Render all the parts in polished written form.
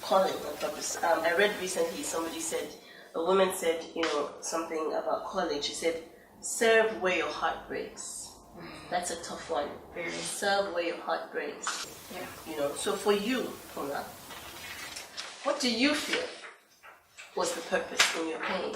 calling and purpose. I read recently, a woman said, something about calling. She said, serve where your heart breaks. That's a tough one. Very. Serve where your heart breaks. Yeah. So for you, Phumla, what do you feel was the purpose in your pain?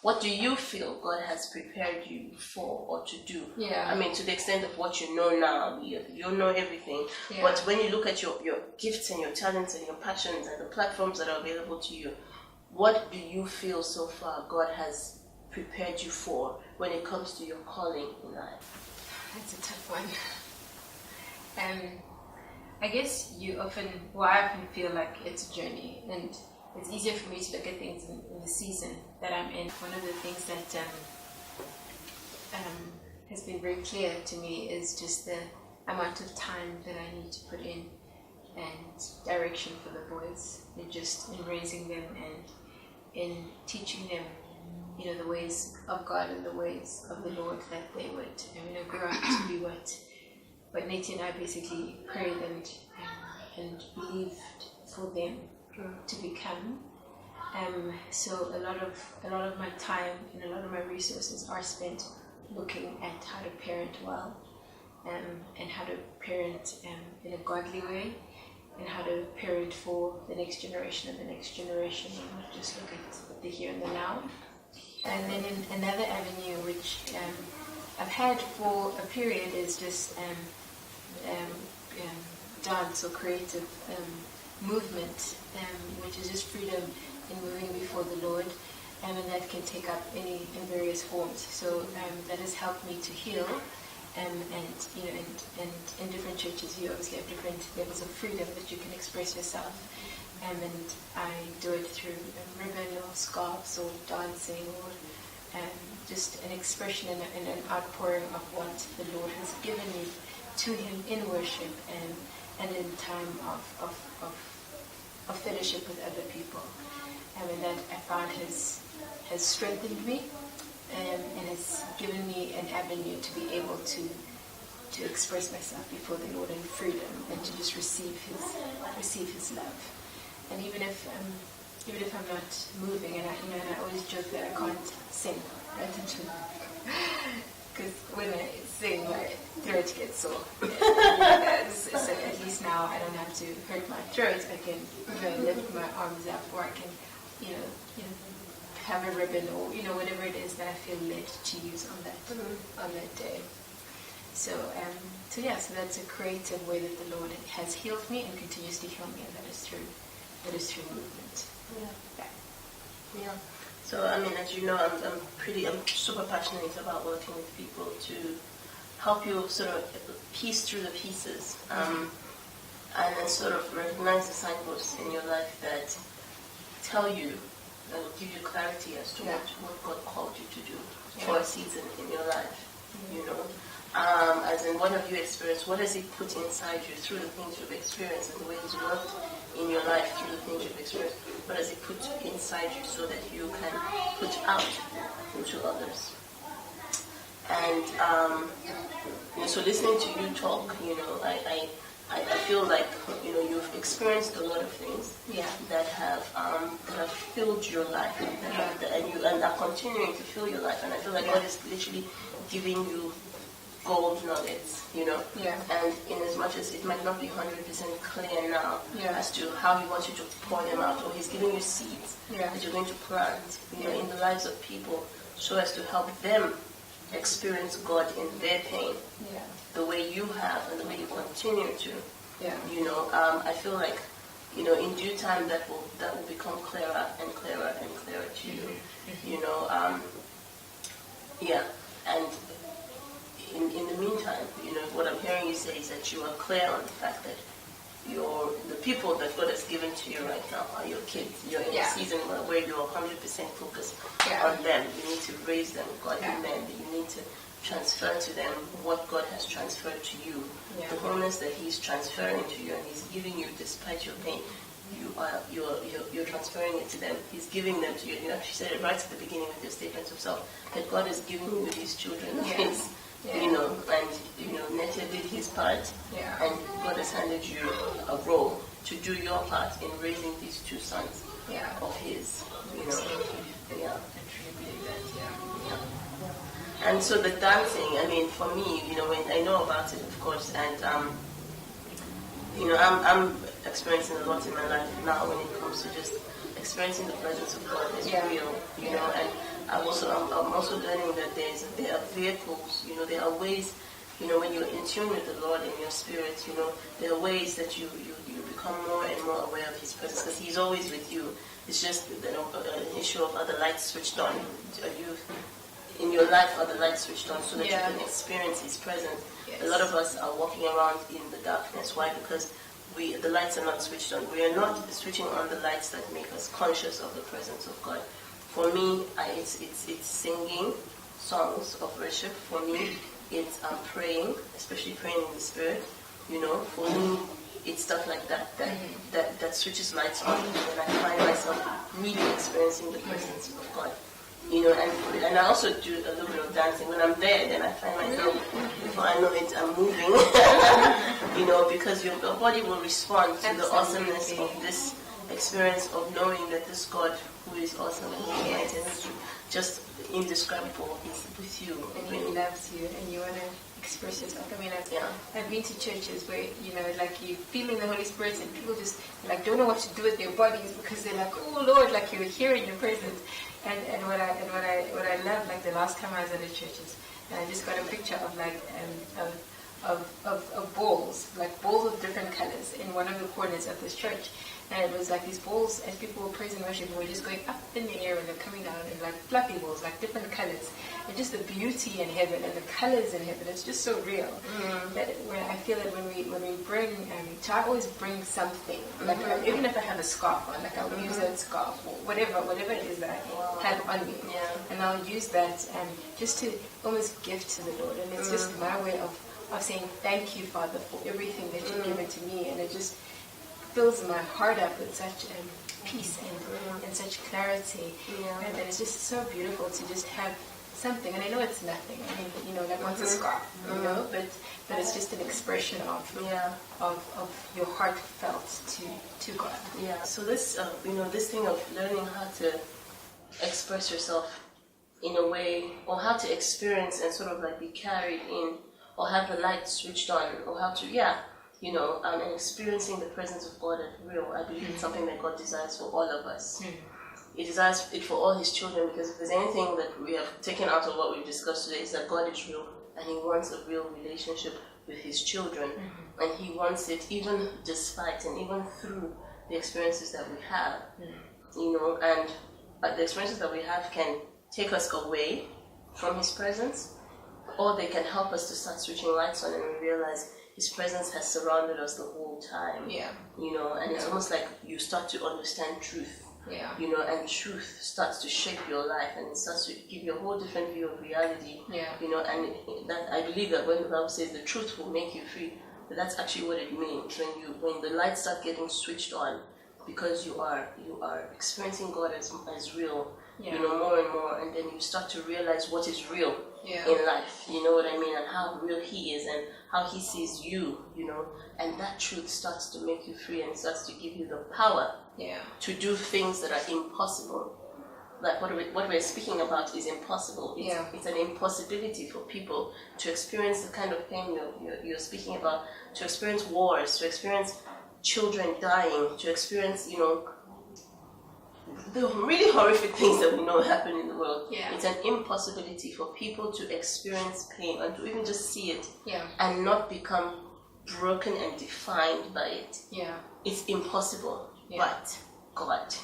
What do you feel God has prepared you for or to do? Yeah. I mean, to the extent of what you know now, you know everything. Yeah. But when you look at your gifts and your talents and your passions and the platforms that are available to you, what do you feel so far God has prepared you for when it comes to your calling in life? That's a tough one. I guess I often feel like it's a journey, and it's easier for me to look at things in the season that I'm in. One of the things that has been very clear to me is just the amount of time that I need to put in and direction for the boys, and just in raising them and in teaching them, the ways of God and the ways of the Lord, that they would grow up to be what Nathan and I basically prayed and believed for them to become. So a lot of my time and a lot of my resources are spent looking at how to parent well, and how to parent in a godly way, and how to parent for the next generation and the next generation, and not just look at the here and the now. And then in another avenue, which I've had for a period, is just dance or creative movement, which is just freedom in moving before the Lord, and that can take up in various forms. So that has helped me to heal, and in different churches you obviously have different levels of freedom that you can express yourself, and I do it through ribbon or scarves or dancing, or just an expression and an outpouring of what the Lord has given me to Him in worship and in time of fellowship with other people. And that I found has strengthened me, and has given me an avenue to be able to express myself before the Lord in freedom, and to just receive His love. And even if I'm not moving, and I always joke that I can't sing, right? Because when I sing, my throat gets sore. So at least now I don't have to hurt my throat. I can lift my arms up, or I can, have a ribbon, or whatever it is that I feel led to use on that day. So that's a creative way that the Lord has healed me and continues to heal me, and that is through movement. Yeah. So, as you know, I'm super passionate about working with people to help you sort of piece through the pieces, and then sort of recognize the signposts in your life that tell you, that will give you clarity as to what God called you to do for a season in your life, as in what have you experienced, what has He put inside you through the things you've experienced, and the way He's worked in your life through the things you've experienced, what has He put inside you so that you can put out into others. And so listening to you talk, I feel like you've experienced a lot of things that have filled your life, and are continuing to fill your life. And I feel like God is literally giving you gold nuggets, and in as much as it might not be 100% clear now as to how He wants you to pour them out, or He's giving you seeds that you're going to plant, in the lives of people, so as to help them experience God in their pain, the way you have and the way you continue to. I feel like, in due time that will become clearer and clearer and clearer to you. And in the meantime, what I'm hearing you say is that you are clear on the fact that the people that God has given to you right now are your kids. You're in a season where you're 100% focused on them. You need to raise them godly men. You need to transfer to them what God has transferred to you. The wholeness that He's transferring to you and He's giving you despite your pain. You're transferring it to them. He's giving them to you. She said it right at the beginning of your statement of self, that God is giving you these children of His. And Nete did his part, and God has handed you a role to do your part in raising these two sons of his. You know, yeah. And so the dancing, I mean, for me, you know, when I know about it, of course, and you know, I'm experiencing a lot in my life now when it comes to just experiencing the presence of God as real, you know, and I'm also learning that there are vehicles, you know, there are ways, you know, when you're in tune with the Lord in your spirit, you know, there are ways that you become more and more aware of His presence, because He's always with you. It's just an issue of are the lights switched on? Are you in your life, are the lights switched on so that you can experience His presence? Yes. A lot of us are walking around in the darkness. Why? Because the lights are not switched on. We are not switching on the lights that make us conscious of the presence of God. For me, it's singing songs of worship. For me, it's praying, especially praying in the Spirit. You know, for me, it's stuff like that switches lights on, and I find myself really experiencing the presence of God. You know, and I also do a little bit of dancing. When I'm there, then I find myself, before I know it, I'm moving. You know, because your body will respond to the awesomeness of this experience of knowing that this God who is awesome and who is mighty and is just indescribable is with you. And He loves you, and you want to express yourself. I mean, I've been to churches where, you know, like you feeling the Holy Spirit, and people just like don't know what to do with their bodies because they're like, oh Lord, like you're here in your presence. And what I love, like the last time I was in the churches, and I just got a picture of like of balls, like balls of different colors in one of the corners of this church. And it was like these balls, as people were praising and worshiping, were just going up in the air and they're coming down in like fluffy balls, like different colors. And just the beauty in heaven and the colors in heaven, it's just so real. That when I feel that when we bring, so I always bring something. Like even if I have a scarf on, like I'll use that scarf or whatever it is that I have on me. And I'll use that just to almost give to the Lord. And it's just my way of saying thank you, Father, for everything that you've given to me. And it just fills my heart up with such peace and such clarity. And it's just so beautiful to just have something. And I know it's nothing. I mean, you know, like what's a scarf, you know, but it's just an expression of your heartfelt to God. Yeah. So this, you know, this thing of learning how to express yourself in a way, or how to experience and sort of like be carried in, or have the light switched on, or how to, you know, and experiencing the presence of God as real. I believe it's something that God desires for all of us. He desires it for all His children, because if there's anything that we have taken out of what we've discussed today, is that God is real, and He wants a real relationship with His children. And He wants it even despite and even through the experiences that we have. You know, and the experiences that we have can take us away from His presence, or they can help us to start switching lights on and we realize His presence has surrounded us the whole time. You know, and it's almost like you start to understand truth. You know, and truth starts to shape your life, and it starts to give you a whole different view of reality. You know, and that I believe that when the Bible says the truth will make you free, that's actually what it means. When the lights start getting switched on, because you are experiencing God as real. You know, more and more, and then you start to realize what is real in life, you know what I mean, and how real He is and how He sees you, you know, and that truth starts to make you free and starts to give you the power to do things that are impossible. Like what we're speaking about is impossible. It's an impossibility for people to experience the kind of pain you're speaking about, to experience wars, to experience children dying, to experience, you know, the really horrific things that we know happen in the world. It's an impossibility for people to experience pain and to even just see it and not become broken and defined by it. It's impossible. But God,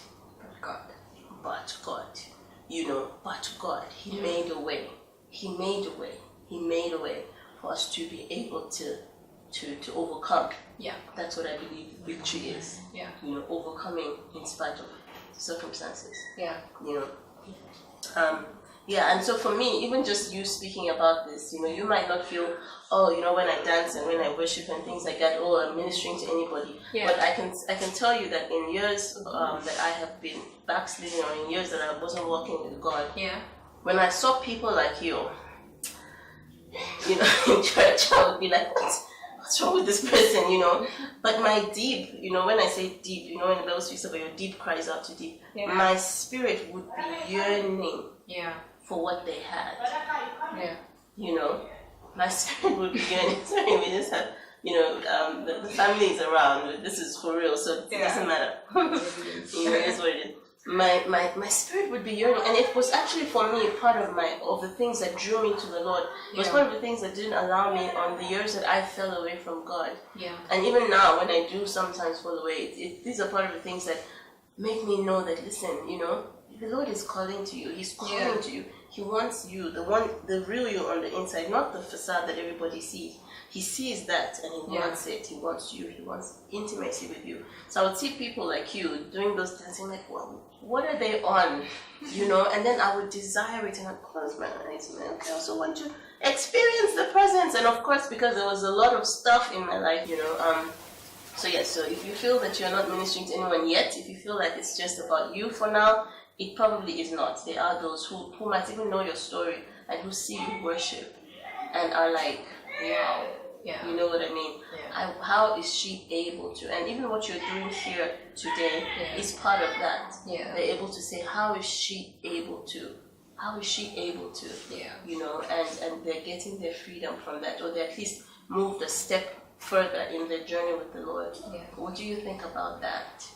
you know, but God, He made a way. He made a way. He made a way for us to be able to overcome. That's what I believe victory is. You know, overcoming in spite of circumstances. You know. And so for me, even just you speaking about this, you know, you might not feel, oh, you know, when I dance and when I worship and things like that, oh, I'm ministering to anybody. But I can tell you that in years that I have been backsliding, or in years that I wasn't walking with God, when I saw people like you know, in church, I would be like, what what's wrong with this person, you know? But my deep, you know, when I say deep, you know, when the Bible speaks about your deep cries out to deep, my spirit would be yearning for what they had. Yeah. You know, my spirit would be yearning. Sorry, we just have, you know, the family is around. This is for real, so it doesn't matter. You know, it's what it is. My spirit would be yearning, and it was actually for me part of the things that drew me to the Lord. It was one of the things that didn't allow me on the years that I fell away from God. Yeah. And even now, when I do sometimes fall away, these are part of the things that make me know that, listen, you know, the Lord is calling to you. He's calling to you. He wants you, the real you on the inside, not the facade that everybody sees. He sees that and he wants it. He wants you. He wants intimacy with you. So I would see people like you doing those dancing, like, well, what are they on? You know, and then I would desire it and I'd close my eyes, man. Okay, I also want to experience the presence. And of course, because there was a lot of stuff in my life, you know, so if you feel that you're not ministering to anyone yet, if you feel like it's just about you for now, it probably is not. There are those who might even know your story and who see you worship and are like, wow. Yeah. You know what I mean? Yeah. How is she able to? And even what you're doing here today is part of that. Yeah. They're able to say, how is she able to? How is she able to? Yeah. You know, and they're getting their freedom from that, or they at least moved a step further in their journey with the Lord. Yeah. What do you think about that?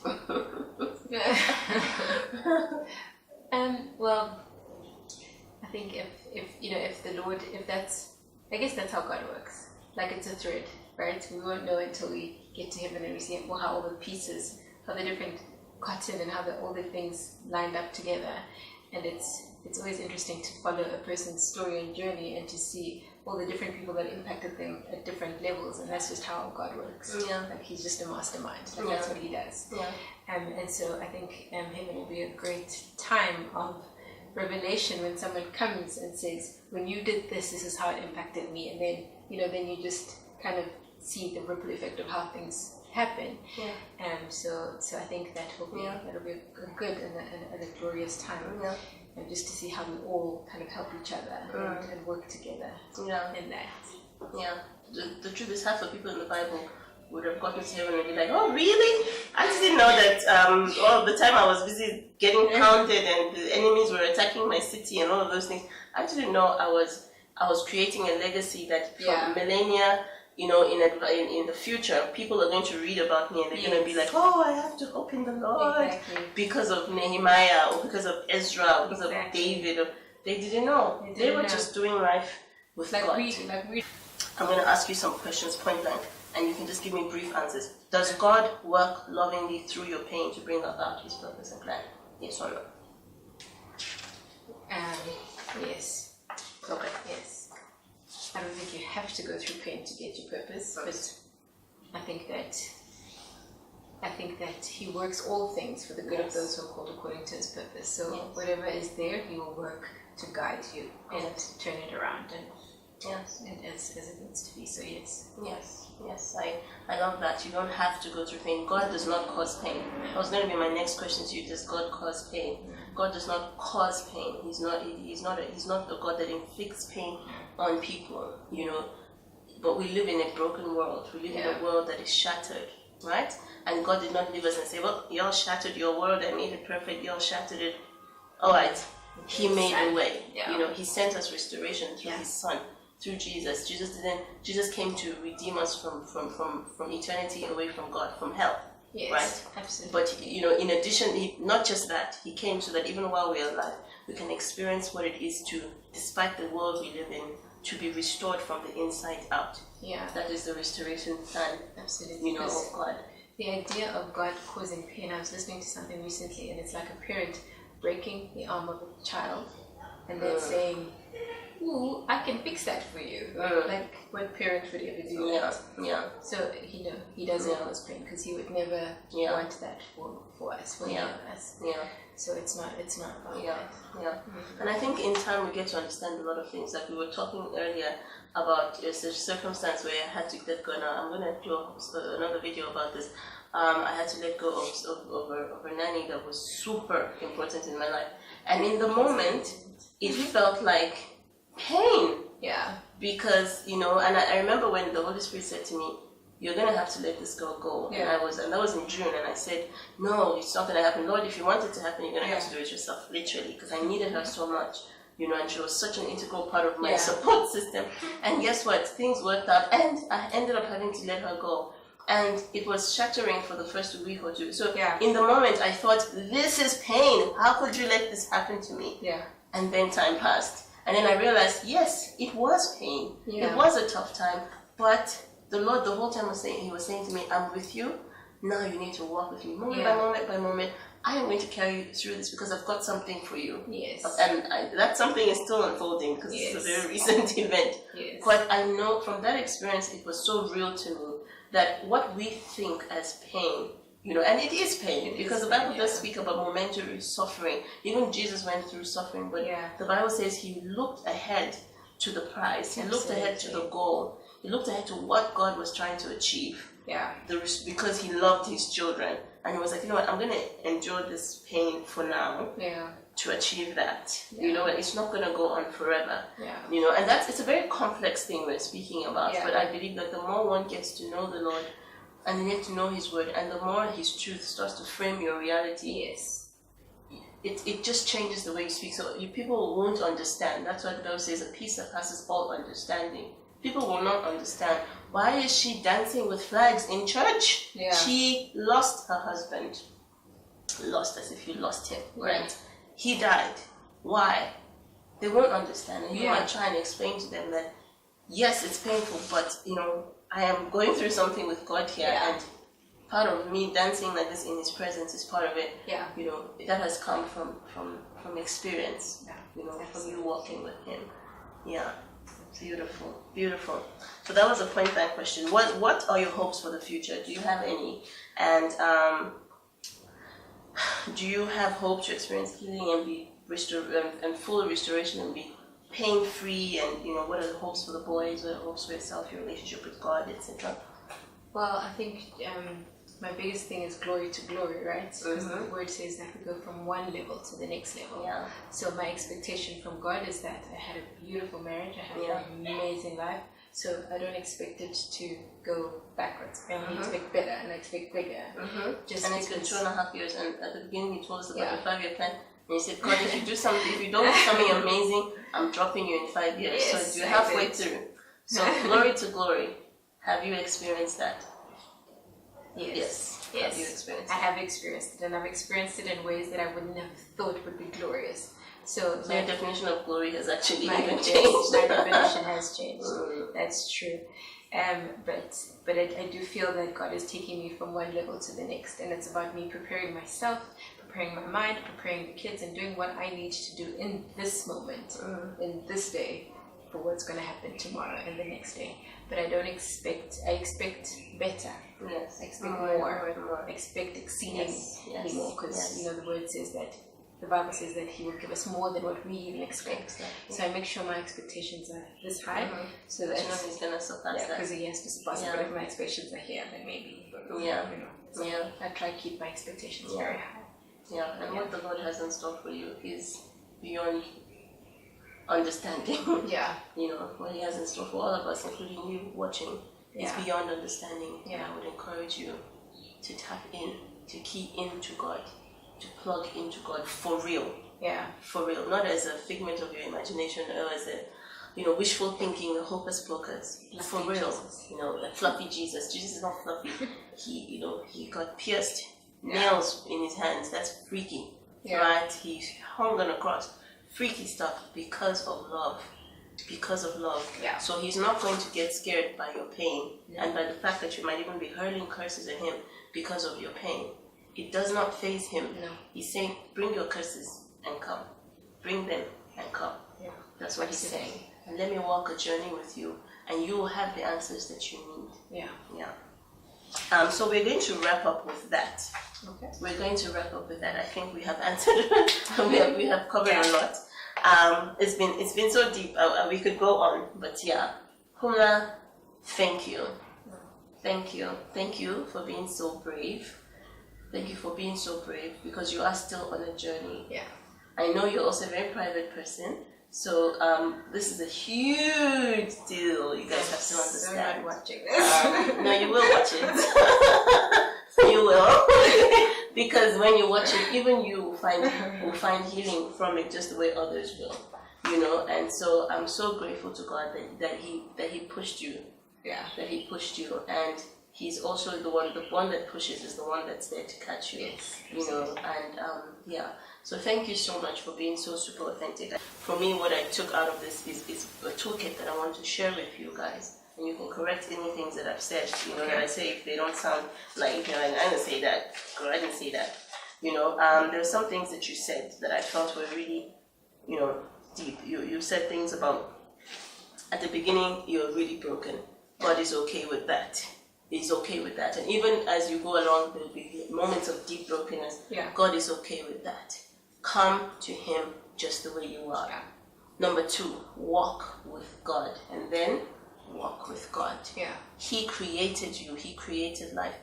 Well, I think if the Lord, I guess that's how God works. Like it's a thread, right? We won't know until we get to heaven and we see how all the pieces, how the different cotton and how all the things lined up together. And it's always interesting to follow a person's story and journey and to see all the different people that impacted them at different levels. And that's just how God works. Yeah. Like he's just a mastermind. Like that's what he does. Yeah. And so I think heaven will be a great time of revelation when someone comes and says, when you did this, this is how it impacted me. And then, then you just kind of see the ripple effect of how things happen. Yeah. So I think that will be that'll be a good and a glorious time. Yeah. And just to see how we all kind of help each other and work together in that. Yeah. The truth is, half the people in the Bible would have gotten to heaven and be like, oh, really? I just didn't know that all the time I was busy getting counted and the enemies were attacking my city and all of those things. I just didn't know I was creating a legacy that from millennia, in the future, people are going to read about me and they're going to be like, oh, I have to hope in the Lord because of Nehemiah or because of Ezra or because of David. They didn't know. They were just doing life with God. I'm going to ask you some questions point blank and you can just give me brief answers. Does God work lovingly through your pain to bring about his purpose and plan? Yes or no? Yes. Okay. Yes. I don't think you have to go through pain to get your purpose, but I think that he works all things for the good of those who are called according to his purpose. So whatever is there, he will work to guide you and turn it around and as it needs to be. So yes, I love that. You don't have to go through pain. God does not cause pain. That was going to be my next question to you. Does God cause pain? God does not cause pain. He's not a God that inflicts pain on people, But we live in a broken world. We live in a world that is shattered, right? And God did not leave us and say, well, y'all shattered your world. I made it perfect. Y'all shattered it. All right. He made a way. Yeah. He sent us restoration through his son. Through Jesus. Jesus came to redeem us from eternity away from God, from hell. Yes, right? Absolutely. But in addition, not just that, he came so that even while we are alive, we can experience what it is to, despite the world we live in, to be restored from the inside out. Yeah. That is the restoration plan. Absolutely. Of God. The idea of God causing pain, I was listening to something recently, and it's like a parent breaking the arm of a child and then saying, ooh, I can fix that for you. Like, what parent would ever do that? Yeah. So, he doesn't cause pain because he would never want that for us, for any of us. Yeah. So it's not about that. Yeah. Mm-hmm. And I think in time we get to understand a lot of things. Like we were talking earlier about a circumstance where I had to let go. Now, I'm going to do another video about this. I had to let go of a nanny that was super important in my life. And in the moment, it felt like pain. Yeah. Because, and I remember when the Holy Spirit said to me, you're going to have to let this girl go. Yeah. And that was in June, and I said, no, it's not going to happen. Lord, if you want it to happen, you're going to have Yeah. to do it yourself, literally, because I needed her so much, and she was such an integral part of my Yeah. support system. And guess what? Things worked out, and I ended up having to let her go. And it was shattering for the first week or two. So in the moment, I thought, this is pain. How could you let this happen to me? Yeah. And then time passed. And then I realized, yes, it was pain. Yeah. It was a tough time. But the Lord, the whole time, he was saying to me, I'm with you. Now you need to walk with me. Moment by moment by moment. I am going to carry you through this because I've got something for you. Yes. And that something is still unfolding because it's a very recent event. Yes. But I know from that experience, it was so real to me that what we think as pain, and it is pain, because the Bible does speak about momentary suffering. Even Jesus went through suffering, but the Bible says he looked ahead to the prize. He looked ahead to the goal. He looked ahead to what God was trying to achieve. Yeah. Because he loved his children. And he was like, I'm going to endure this pain for now to achieve that. And it's not going to go on forever. Yeah. And it's a very complex thing we're speaking about. But I believe that the more one gets to know the Lord and you get to know his word, and the more his truth starts to frame your reality, it just changes the way you speak. So people won't understand. That's why the Bible says a peace that passes all understanding. People will not understand. Why is she dancing with flags in church? Yeah. She lost her husband. Lost as if you lost him, right? He died. Why? They won't understand. And you might try and explain to them that, yes, it's painful, but, I am going through something with God here. And part of me dancing like this in his presence is part of it. Yeah. That has come from experience, from you walking with him. Yeah. Beautiful, beautiful. So that was a point blank question. What are your hopes for the future? Do you have any? And do you have hope to experience healing and be and full restoration and be pain free? And what are the hopes for the boys? What are the hopes for yourself, your relationship with God, etc.? Well, I think my biggest thing is glory to glory, right? Because the word says that we go from one level to the next level. Yeah. So my expectation from God is that I had a beautiful marriage, I had an amazing life. So I don't expect it to go backwards. I only expect better and I expect bigger. Just and it's been 2.5 years. And at the beginning, you told us about the 5-year plan. And you said, God, if you don't do something amazing, I'm dropping you in 5 years. Yes, so you're halfway through. So glory to glory. Have you experienced that? Yes. Have you experienced it? I have experienced it, and I've experienced it in ways that I wouldn't have thought would be glorious. So your definition of glory has actually even changed. My definition has changed. That's true. But I do feel that God is taking me from one level to the next, and it's about me preparing myself, preparing my mind, preparing the kids, and doing what I need to do in this moment, in this day, for what's going to happen tomorrow and the next day. But I expect better. Yes. I expect more. I expect exceedingly more, because the word says that, the Bible says that he will give us more than what we even expect. Exactly. So I make sure my expectations are this high, so that he's going to surpass that. Because he has to surpass it. But if my expectations are here, then maybe. I try to keep my expectations very high. Yeah, and what the Lord has in store for you is beyond understanding. What he has in store for all of us, including you watching, is beyond understanding. And I would encourage you to tap in, to key into God, to plug into God for real. Yeah. For real. Not as a figment of your imagination or as a wishful thinking, a hocus pocus. For real. Jesus. A fluffy Jesus. Jesus is not fluffy. He got pierced, nails in his hands. That's freaky. Right? He hung on a cross. Freaky stuff because of love. Because of love. Yeah. So he's not going to get scared by your pain and by the fact that you might even be hurling curses at him because of your pain. It does not faze him. No. He's saying, bring your curses and come. Bring them and come. Yeah. That's what he's saying. And let me walk a journey with you, and you will have the answers that you need. Yeah. Yeah. So we're going to wrap up with that. Okay. We're going to wrap up with that. I think we have answered. we have covered a lot. It's been so deep. We could go on, but Phumla, thank you. Thank you for being so brave. Thank you for being so brave, because you are still on a journey. Yeah. I know you're also a very private person, So this is a huge deal. You guys have to understand. I'm not watching this. No, you will watch it. You will. Because when you watch it, even you will find healing from it just the way others will. You know, and so I'm so grateful to God that he pushed you. Yeah. That he pushed you, and he's also the one that pushes is the one that's there to catch you. Yes. You know, and yeah. So thank you so much for being so super authentic. For me, what I took out of this is a toolkit that I want to share with you guys. And you can correct any things that I've said, you know, that I say if they don't sound like, you know, I didn't say that, or I didn't say that. You know, there are some things that you said that I felt were really, you know, deep. You said things about, at the beginning, you're really broken. God is okay with that. He's okay with that. And even as you go along, there will be moments of deep brokenness. Yeah. God is okay with that. Come to Him just the way you are. Yeah. Number 2, walk with God. And then walk with God. Yeah. He created you. He created life.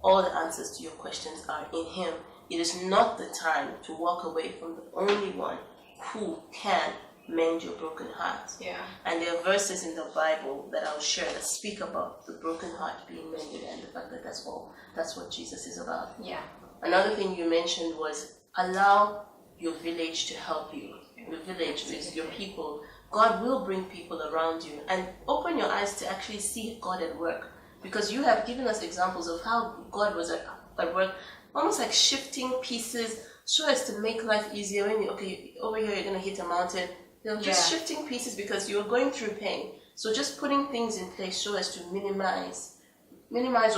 All the answers to your questions are in Him. It is not the time to walk away from the only one who can mend your broken heart. Yeah. And there are verses in the Bible that I'll share that speak about the broken heart being mended and the fact that that's what Jesus is about. Yeah. Another thing you mentioned was allow your village to help you. Your village is your people. God will bring people around you, and open your eyes to actually see God at work, because you have given us examples of how God was at work, almost like shifting pieces so as to make life easier. When over here you're going to hit a mountain, just shifting pieces because you're going through pain. So just putting things in place so as to minimize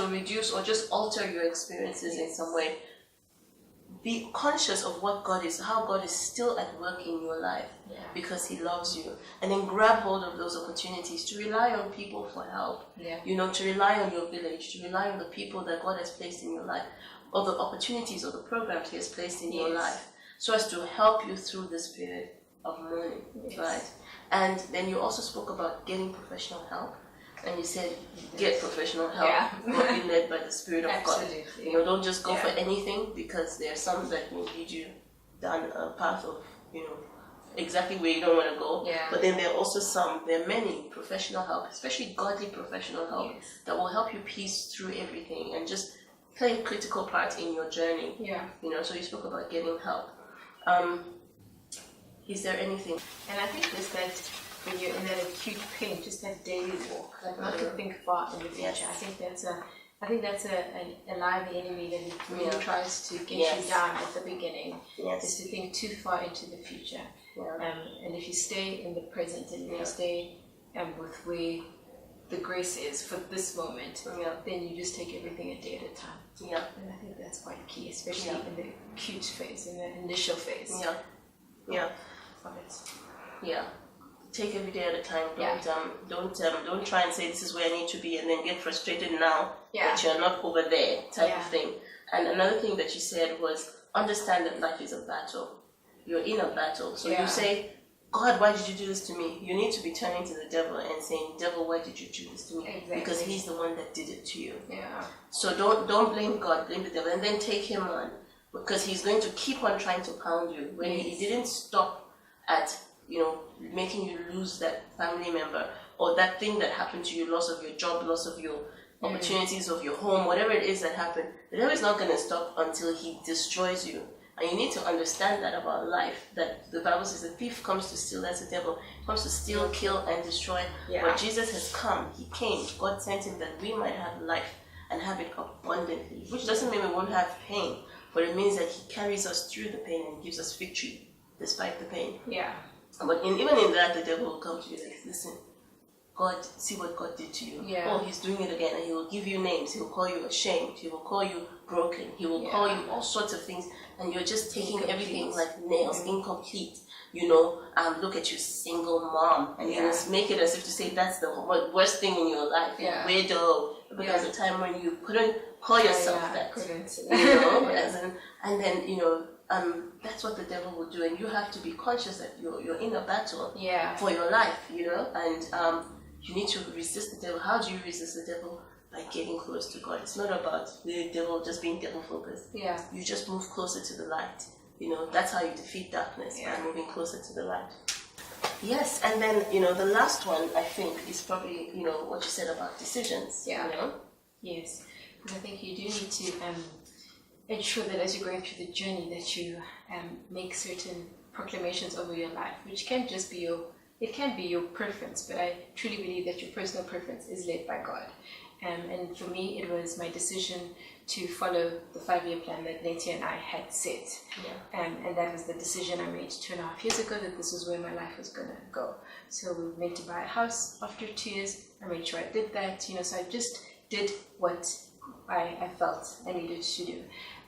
or reduce or just alter your experiences in some way. Be conscious of what God is, how God is still at work in your life, because He loves you. And then grab hold of those opportunities to rely on people for help. Yeah. You know, to rely on your village, to rely on the people that God has placed in your life, or the opportunities or the programs He has placed in your life, so as to help you through this period of mourning, right? And then you also spoke about getting professional help. And you said, get professional help. Yeah. Be led by the Spirit of Absolutely. God. You know, don't just go for anything, because there are some that will lead you down a path of, you know, exactly where you don't want to go. Yeah. But then there are many professional help, especially godly professional help, that will help you piece through everything and just play a critical part in your journey. Yeah. You know, so you spoke about getting help. Is there anything? And I think it's that when you're in that acute pain, just that daily walk, like not to think far in the future. Yes. I think that's a lie of the enemy that really tries to get Yes. you down at the beginning. Yes. Is to think too far into the future. Yeah. And if you stay in the present and you stay with where the grace is for this moment, then you just take everything a day at a time. Yeah. And I think that's quite key, especially in the acute phase, in the initial phase. Yeah. Yeah. Of it. Yeah. Take every day at a time. Don't try and say this is where I need to be and then get frustrated now that you're not over there type of thing. And another thing that you said was understand that life is a battle. You're in a battle. So you say, God, why did you do this to me? You need to be turning to the devil and saying, devil, why did you do this to me? Exactly. Because he's the one that did it to you. Yeah. So don't blame God, blame the devil, and then take him on, because he's going to keep on trying to pound you. When he didn't stop at, you know, making you lose that family member or that thing that happened to you, loss of your job, loss of your opportunities of your home, whatever it is that happened, the devil is not going to stop until he destroys you. And you need to understand that about life, that the Bible says the thief comes to steal, that's the devil. He comes to steal, kill, and destroy. But Jesus has come, he came, God sent him that we might have life and have it abundantly, which doesn't mean we won't have pain, but it means that he carries us through the pain and gives us victory despite the pain. Yeah. But even in that, the devil will come to you like, listen, God, see what God did to you. Yeah. Oh, he's doing it again. And he will give you names. He will call you ashamed. He will call you broken. He will call you all sorts of things. And you're just taking everything like nails, incomplete. You know, look at you, single mom. And you just make it as if to say that's the worst thing in your life. Yeah. Widow. Because the time when you couldn't call yourself that. You know, and then, you know, that's what the devil will do. And you have to be conscious that you're in a battle for your life, you know, and you need to resist the devil. How do you resist the devil? By getting close to God. It's not about the devil just being devil focused. Yeah. You just move closer to the light. You know, that's how you defeat darkness, by moving closer to the light. Yes, and then, the last one, I think, is probably, what you said about decisions. Yeah. Yes. Because I think you do need to ensure that as you're going through the journey that you make certain proclamations over your life, which can just be your preference, but I truly believe that your personal preference is led by God. And for me, it was my decision to follow the 5-year plan that Nancy and I had set. Yeah. And that was the decision I made 2.5 years ago, that this was where my life was going to go. So we were meant to buy a house after 2 years. I made sure I did that, so I just did what I felt I needed to do.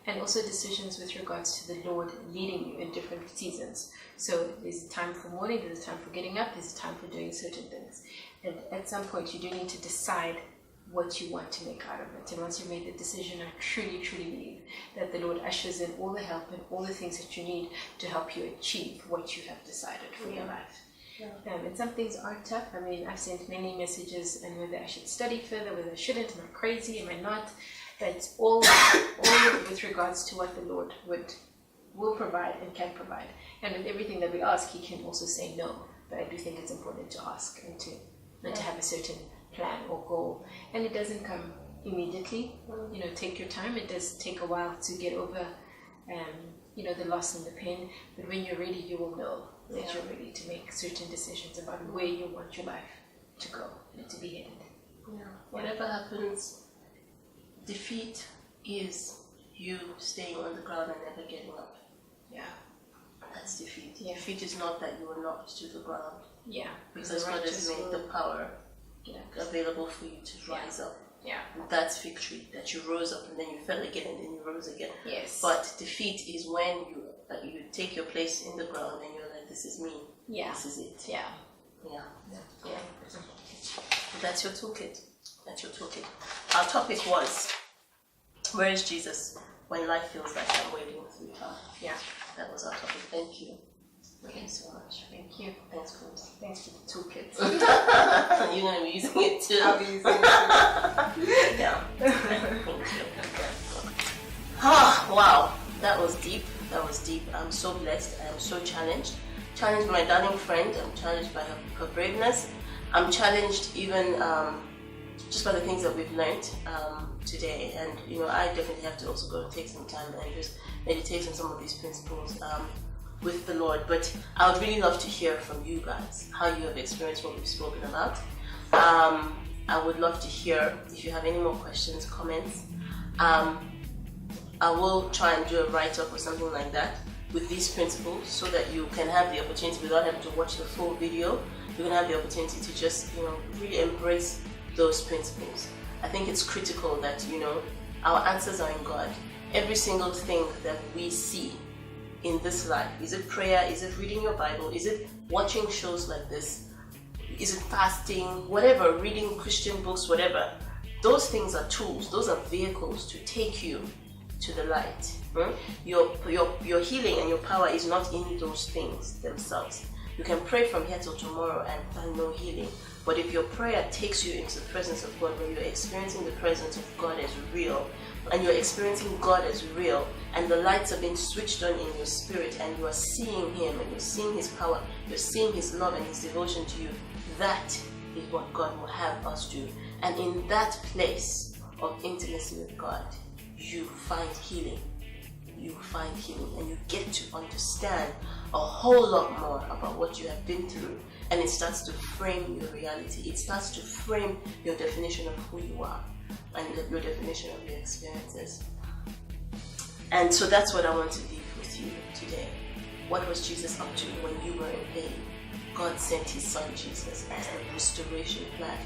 And also decisions with regards to the Lord leading you in different seasons. So there's a time for mourning, there's a time for getting up, there's a time for doing certain things. And at some point you do need to decide what you want to make out of it. And once you've made the decision, I truly, truly believe that the Lord ushers in all the help and all the things that you need to help you achieve what you have decided for your life. Yeah. And some things are tough. I mean, I've sent many messages and whether I should study further, whether I shouldn't, am I crazy, am I not? But all with regards to what the Lord will provide and can provide. And with everything that we ask, He can also say no. But I do think it's important to ask and to have a certain plan or goal. And it doesn't come immediately. Take your time. It does take a while to get over, the loss and the pain. But when you're ready, you will know that you're ready to make certain decisions about where you want your life to go and to be headed. Yeah. Whatever happens, defeat is you staying on the ground and never getting up. Yeah. That's defeat. Yeah. Defeat is not that you were knocked to the ground. Yeah. Because God has made the power available for you to rise up. Yeah. That's victory, that you rose up and then you fell again and then you rose again. Yes. But defeat is when you take your place in the ground and you're like, this is me. Yeah. This is it. Yeah. Yeah. Yeah. That's your toolkit. That's your toolkit. Our topic was, where is Jesus when life feels like I'm wading through time? Yeah. That was our topic. Thank you. Thank you so much. Thank you. Thanks, Coach. Thanks for the toolkit. You're going to be using it too. I'll be using it too. Yeah. Thank you. Wow. That was deep. I'm so blessed. I'm so challenged. Challenged by my darling friend. I'm challenged by her braveness. I'm challenged even just by the things that we've learned today. And, I definitely have to also go and take some time and just meditate on some of these principles with the Lord. But I would really love to hear from you guys how you have experienced what we've spoken about. I would love to hear if you have any more questions, comments. I will try and do a write-up or something like that with these principles so that you can have the opportunity, without having to watch the full video, you can have the opportunity to just, really embrace those principles. I think it's critical that, our answers are in God. Every single thing that we see in this life, is it prayer, is it reading your Bible, is it watching shows like this, is it fasting, whatever, reading Christian books, whatever, those things are tools, those are vehicles to take you to the light. Your healing and your power is not in those things themselves. You can pray from here till tomorrow and find no healing. But if your prayer takes you into the presence of God, when you're experiencing the presence of God as real, and you're experiencing God as real, and the lights have been switched on in your spirit, and you are seeing Him, and you're seeing His power, you're seeing His love and His devotion to you, that is what God will have us do. And in that place of intimacy with God, you find healing. You find healing, and you get to understand a whole lot more about what you have been through, and it starts to frame your reality. It starts to frame your definition of who you are and your definition of your experiences. And so that's what I want to leave with you today. What was Jesus up to when you were in pain? God sent His Son Jesus as a restoration plan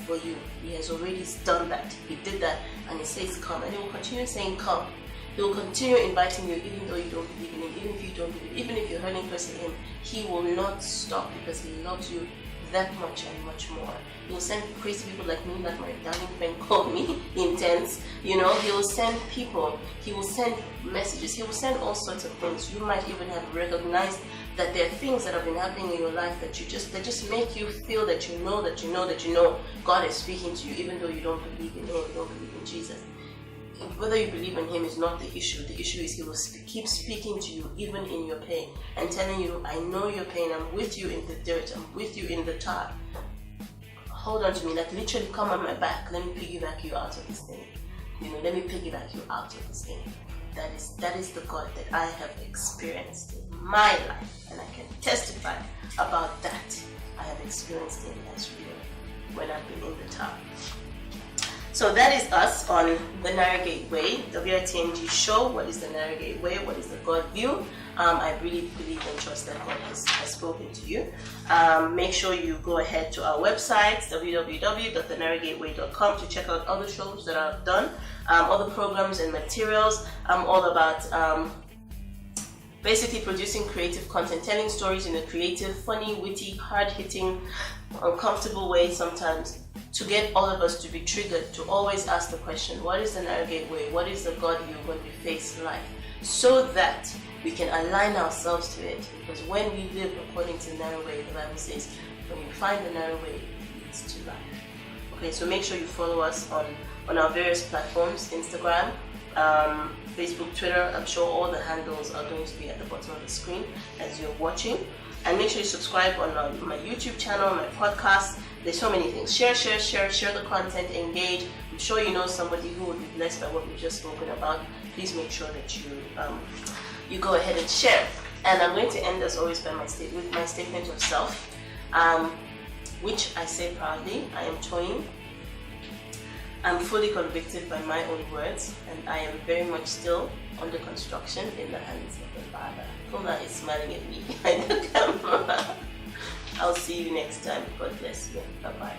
for you. He has already done that. He did that, and He says come, and He will continue saying come. He will continue inviting you even though you don't believe in Him, even if you don't believe, even if you're hurting person in Him. He will not stop because He loves you that much and much more. He will send crazy people like me, like my darling friend called me, intense. He will send people. He will send messages. He will send all sorts of things. You might even have recognized that there are things that have been happening in your life that just make you feel that you know God is speaking to you, even though you don't believe in Him, you don't believe in Jesus. whether you believe in him is not the issue. The issue is he will keep speaking to you even in your pain and telling you, I know your pain, I'm with you in the dirt, I'm with you in the tar. Hold on to me, like literally come on my back, let me piggyback you out of this thing. Let me piggyback you out of this thing. That is the God that I have experienced in my life, and I can testify about that. I have experienced Him as real when I've been in the tar. So that is us on the Narrow Gateway, WITNG show. What is the Narrow Gateway? What is the God view? I really believe and trust that God has spoken to you. Make sure you go ahead to our website, www.thenarrowgateway.com, to check out other shows that I've done, other programs and materials. I'm all about basically producing creative content, telling stories in a creative, funny, witty, hard-hitting, uncomfortable way sometimes, to get all of us to be triggered, to always ask the question, what is the narrow gateway? What is the God view when we face life? So that we can align ourselves to it. Because when we live according to the narrow way, the Bible says, when you find the narrow way, it leads to life. Okay, so make sure you follow us on our various platforms, Instagram, Facebook, Twitter. I'm sure all the handles are going to be at the bottom of the screen as you're watching. And make sure you subscribe on my YouTube channel, my podcast. There's so many things. Share the content, engage. I'm sure you know somebody who will be blessed by what we've just spoken about. Please make sure that you go ahead and share. And I'm going to end as always with my statement of self, which I say proudly. I am Toyin. I'm fully convicted by my own words, and I am very much still under construction in the hands of the Father. Phumla is smiling at me behind the camera. I'll see you next time. God bless you. Bye-bye.